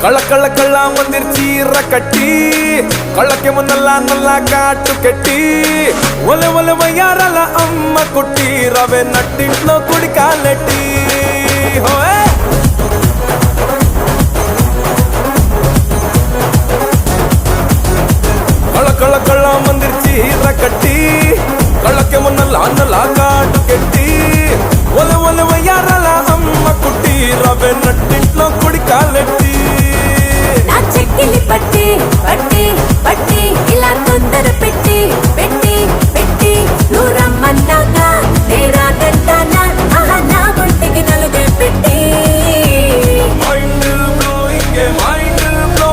కళ్ళ కళ్ళ కళ్ళ మందిర్ చీర కట్టి కళ్ళకి మున్నల్ల నల్ల కాటు కట్టి ఒలె ఒలె వయ్యారాల అమ్మ కుట్టి రవే నట్టింట్లో కుడి కాలెట్టి కళ్ళ కళ్ళ కళ్ళ మందిర్ చీర కట్టి కళ్ళకి మున్నల్ల నల్ల కాటు కట్టి ఒలె ఒలె వయ్యారాల అమ్మ కుట్టి రవే నట్టింట్లో కుడి కాలెట్టి